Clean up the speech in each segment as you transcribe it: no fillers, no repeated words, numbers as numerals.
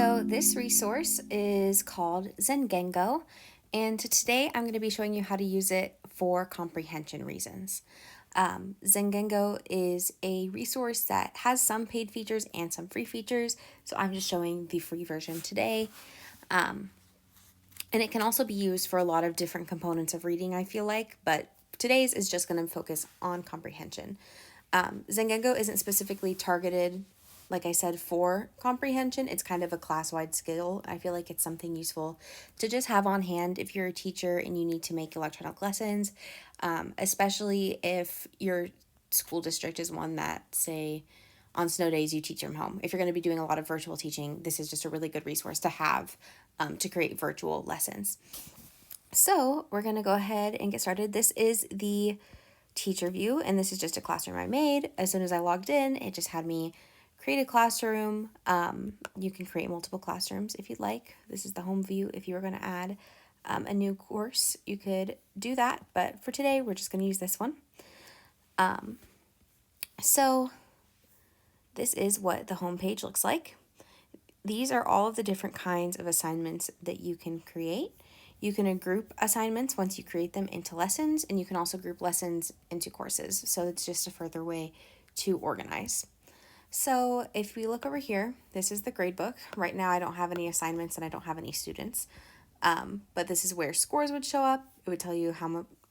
So this resource is called Zengengo, and today I'm going to be showing you how to use it for comprehension reasons. Zengengo is a resource that has some paid features and some free features, so I'm just showing the free version today. And it can also be used for a lot of different components of reading, I feel like, but today's is just going to focus on comprehension. Zengengo isn't specifically targeted, like I said, for comprehension. It's kind of a class-wide skill. I feel like it's something useful to just have on hand if you're a teacher and you need to make electronic lessons, especially if your school district is one that, say, on snow days you teach from home. If you're going to be doing a lot of virtual teaching, this is just a really good resource to have to create virtual lessons. So we're going to go ahead and get started. This is the teacher view, and this is just a classroom I made. As soon as I logged in, it just had me create a classroom. You can create multiple classrooms if you'd like. This is the home view. If you were going to add a new course, you could do that, but for today we're just going to use this one. So this is what the home page looks like. These are all of the different kinds of assignments that you can create. You can group assignments once you create them into lessons, and you can also group lessons into courses. So it's just a further way to organize. So if we look over here, this is the grade book. Right now I don't have any assignments and I don't have any students, but this is where scores would show up. It would tell you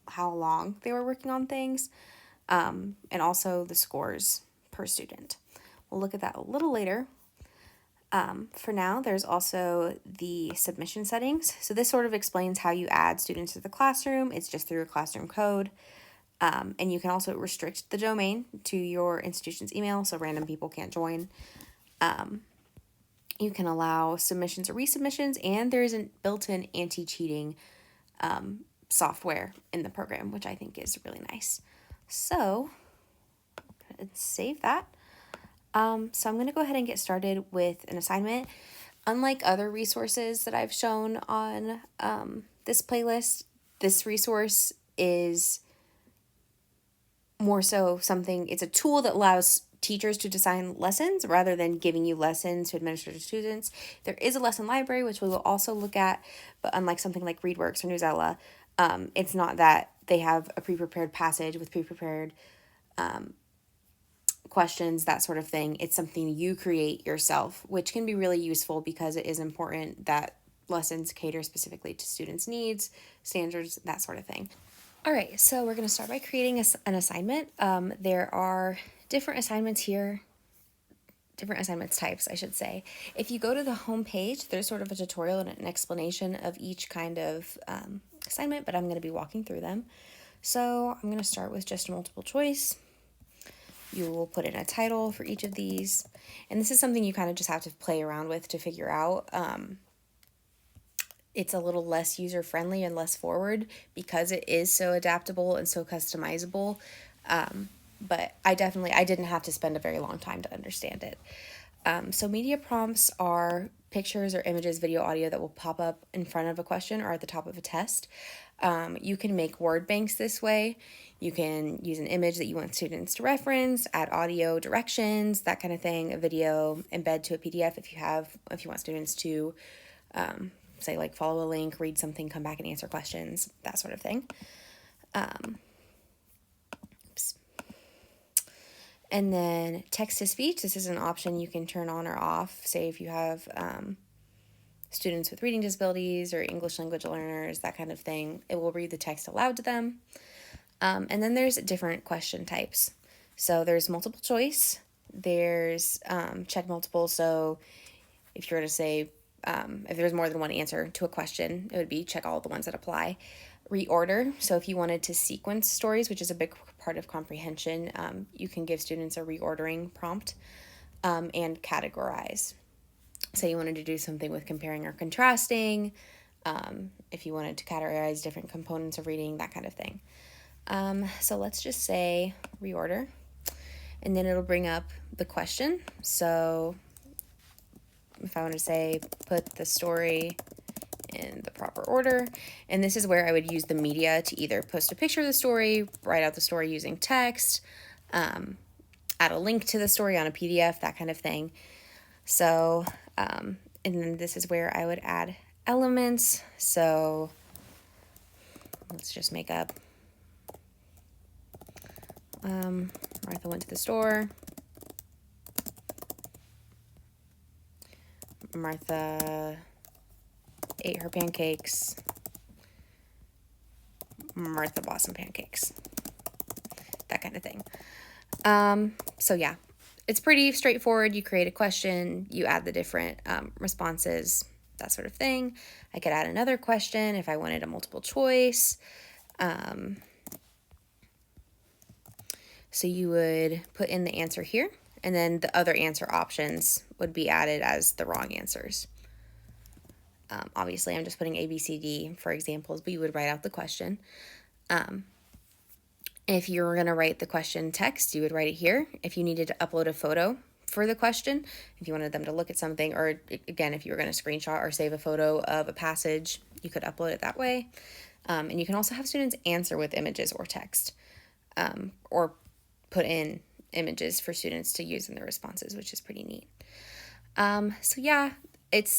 how long they were working on things, and also the scores per student. We'll look at that a little later. For now, there's also the submission settings. So this sort of explains how you add students to the classroom. It's just through a classroom code. And you can also restrict the domain to your institution's email so random people can't join. You can allow submissions or resubmissions, and there is a built-in anti-cheating software in the program, which I think is really nice. So let's save that. So I'm going to go ahead and get started with an assignment. Unlike other resources that I've shown on this playlist, this resource is more so it's a tool that allows teachers to design lessons rather than giving you lessons to administer to students. There is a lesson library, which we will also look at, but unlike something like ReadWorks or Newsella, it's not that they have a pre-prepared passage with pre-prepared questions, that sort of thing. It's something you create yourself, which can be really useful because it is important that lessons cater specifically to students' needs, standards, that sort of thing. All right, so we're going to start by creating an assignment. There are different assignments here, different assignments types, I should say. If you go to the home page, there's sort of a tutorial and an explanation of each kind of assignment, but I'm going to be walking through them. So I'm going to start with just a multiple choice. You will put in a title for each of these, and this is something you kind of just have to play around with to figure out. It's a little less user-friendly and less forward because it is so adaptable and so customizable, but I didn't have to spend a very long time to understand it. So media prompts are pictures or images, video, audio that will pop up in front of a question or at the top of a test. You can make word banks this way. You can use an image that you want students to reference, add audio directions, that kind of thing, a video, embed to a PDF if you want students to, say, like, follow a link, read something, come back and answer questions, that sort of thing. And then text to speech, this is an option you can turn on or off. Say if you have students with reading disabilities or English language learners, that kind of thing, it will read the text aloud to them. And then there's different question types. So there's multiple choice, there's check multiple. So if you were to say, if there's more than one answer to a question, it would be check all the ones that apply. Reorder, so if you wanted to sequence stories, which is a big part of comprehension, you can give students a reordering prompt. And categorize. Say you wanted to do something with comparing or contrasting, if you wanted to categorize different components of reading, that kind of thing. So let's just say reorder, and then it'll bring up the question. So if I want to say put the story in the proper order, and this is where I would use the media to either post a picture of the story, write out the story using text, add a link to the story on a PDF, that kind of thing. So And then this is where I would add elements. So let's just make up Martha went to the store. Martha ate her pancakes. Martha bought some pancakes. That kind of thing. So yeah, it's pretty straightforward. You create a question, you add the different responses, that sort of thing. I could add another question if I wanted a multiple choice. So you would put in the answer here, and then the other answer options would be added as the wrong answers. Obviously, I'm just putting A, B, C, D for examples, but you would write out the question. If you were going to write the question text, you would write it here. If you needed to upload a photo for the question, if you wanted them to look at something, or again, if you were going to screenshot or save a photo of a passage, you could upload it that way. And you can also have students answer with images or text, or put in images for students to use in their responses, which is pretty neat. So yeah,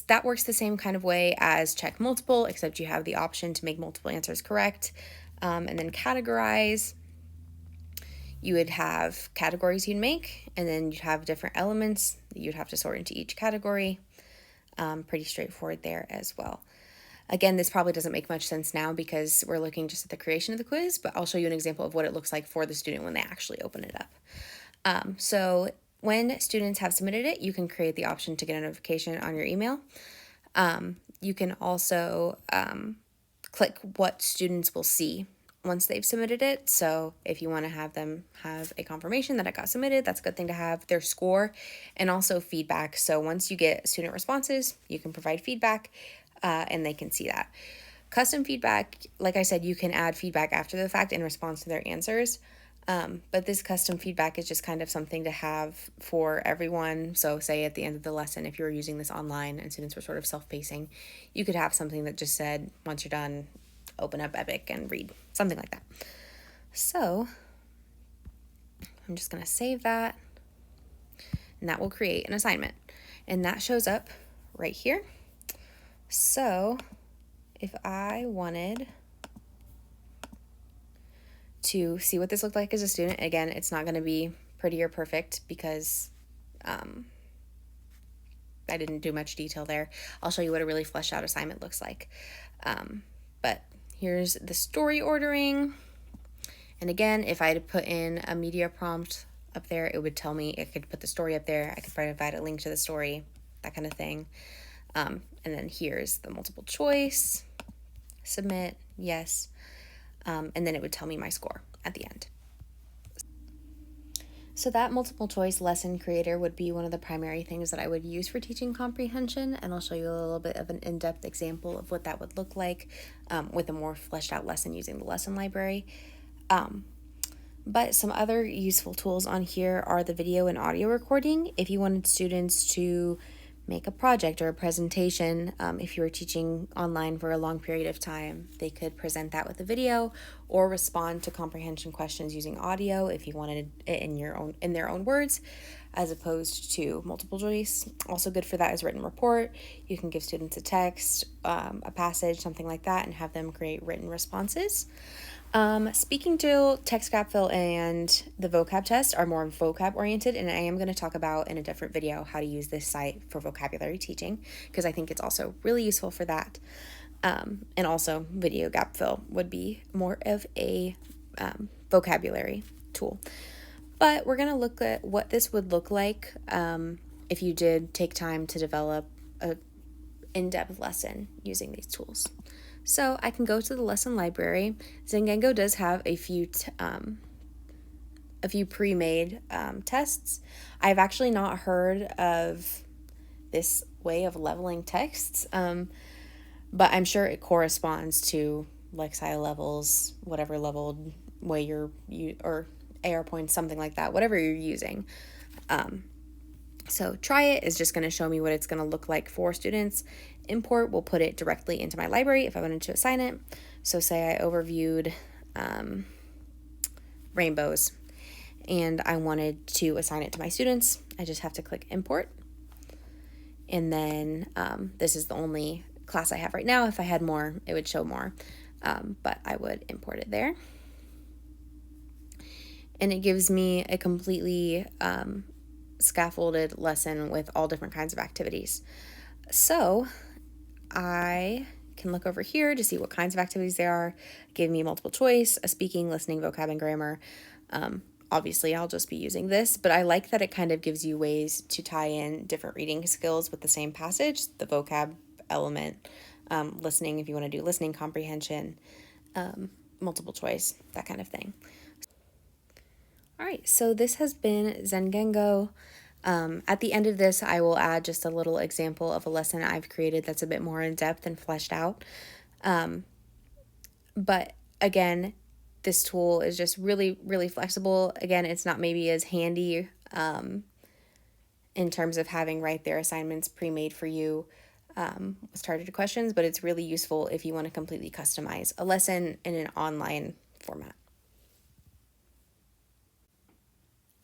that works the same kind of way as check multiple, except you have the option to make multiple answers correct. And then categorize. You would have categories you'd make, and then you'd have different elements that you'd have to sort into each category. Pretty straightforward there as well. Again, this probably doesn't make much sense now because we're looking just at the creation of the quiz, but I'll show you an example of what it looks like for the student when they actually open it up. So when students have submitted it, you can create the option to get a notification on your email. You can also click what students will see once they've submitted it. So if you want to have them have a confirmation that it got submitted, that's a good thing to have, their score, and also feedback. So once you get student responses, you can provide feedback, and they can see that. Custom feedback, like I said, you can add feedback after the fact in response to their answers. But this custom feedback is just kind of something to have for everyone. So say at the end of the lesson, if you were using this online and students were sort of self-pacing, you could have something that just said, once you're done, open up Epic and read, something like that. So I'm just going to save that, and that will create an assignment, and that shows up right here. So if I wanted to see what this looked like as a student, again, it's not going to be pretty or perfect because I didn't do much detail there. I'll show you what a really fleshed out assignment looks like. But here's the story ordering. And again, if I had put in a media prompt up there, it would tell me, I could put the story up there, I could provide a link to the story, that kind of thing. And then here's the multiple choice, submit, yes, and then it would tell me my score at the end. So that multiple choice lesson creator would be one of the primary things that I would use for teaching comprehension, and I'll show you a little bit of an in-depth example of what that would look like with a more fleshed out lesson using the lesson library. But some other useful tools on here are the video and audio recording. If you wanted students to make a project or a presentation, if you were teaching online for a long period of time, they could present that with a video or respond to comprehension questions using audio if you wanted it in their own words, as opposed to multiple choice. Also good for that is written report. You can give students a text, a passage, something like that, and have them create written responses. Speaking to text gap fill and the vocab test are more vocab oriented, and I am going to talk about in a different video how to use this site for vocabulary teaching because I think it's also really useful for that. And also video gap fill would be more of a vocabulary tool. But we're going to look at what this would look like if you did take time to develop an in-depth lesson using these tools. So I can go to the lesson library. Zengengo does have a few pre-made tests. I've actually not heard of this way of leveling texts, but I'm sure it corresponds to Lexile levels, whatever leveled way or AR points, something like that, whatever you're using. So try it is just going to show me what it's going to look like for students. Import will put it directly into my library if I wanted to assign it. So say I overviewed rainbows and I wanted to assign it to my students. I just have to click import, And then this is the only class I have right now. If I had more, it would show more, but I would import it there. And it gives me a completely scaffolded lesson with all different kinds of activities. So I can look over here to see what kinds of activities there are. Give me multiple choice, a speaking, listening, vocab, and grammar. Obviously, I'll just be using this, but I like that it kind of gives you ways to tie in different reading skills with the same passage, the vocab element, listening if you want to do listening comprehension, multiple choice, that kind of thing. All right, so this has been Zengengo. At the end of this, I will add just a little example of a lesson I've created that's a bit more in depth and fleshed out. But again, this tool is just really, really flexible. Again, it's not maybe as handy in terms of having right there assignments pre-made for you with targeted questions, but it's really useful if you want to completely customize a lesson in an online format.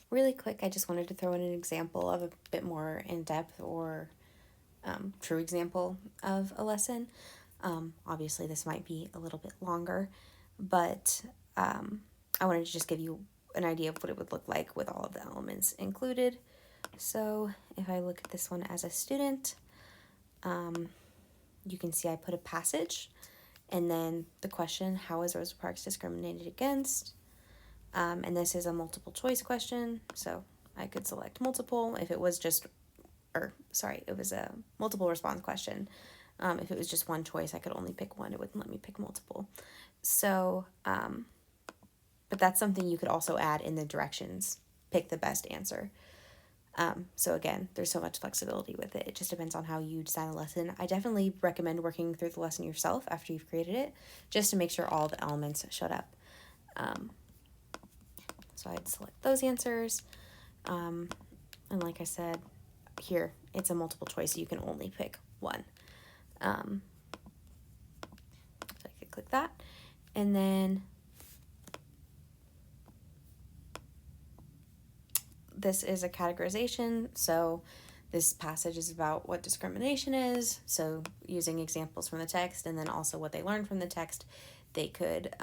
Really quick, I just wanted to throw in an example of a bit more in-depth or true example of a lesson. Obviously, this might be a little bit longer, but I wanted to just give you an idea of what it would look like with all of the elements included. So if I look at this one as a student, you can see I put a passage, and then the question, how is Rosa Parks discriminated against? And this is a multiple choice question, so I could select multiple. If it was just, it was a multiple response question. If it was just one choice, I could only pick one. It wouldn't let me pick multiple. So, but that's something you could also add in the directions. Pick the best answer. So again, there's so much flexibility with it. It just depends on how you design the lesson. I definitely recommend working through the lesson yourself after you've created it, just to make sure all the elements showed up. So I'd select those answers. And like I said, here, it's a multiple choice, so you can only pick one. So I could click that. And then this is a categorization. So this passage is about what discrimination is. So using examples from the text and then also what they learned from the text, they could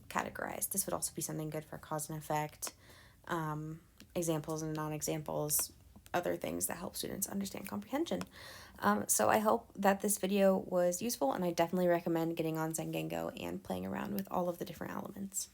categorize. This would also be something good for cause and effect, examples and non-examples, other things that help students understand comprehension. So I hope that this video was useful, and I definitely recommend getting on Zengengo and playing around with all of the different elements.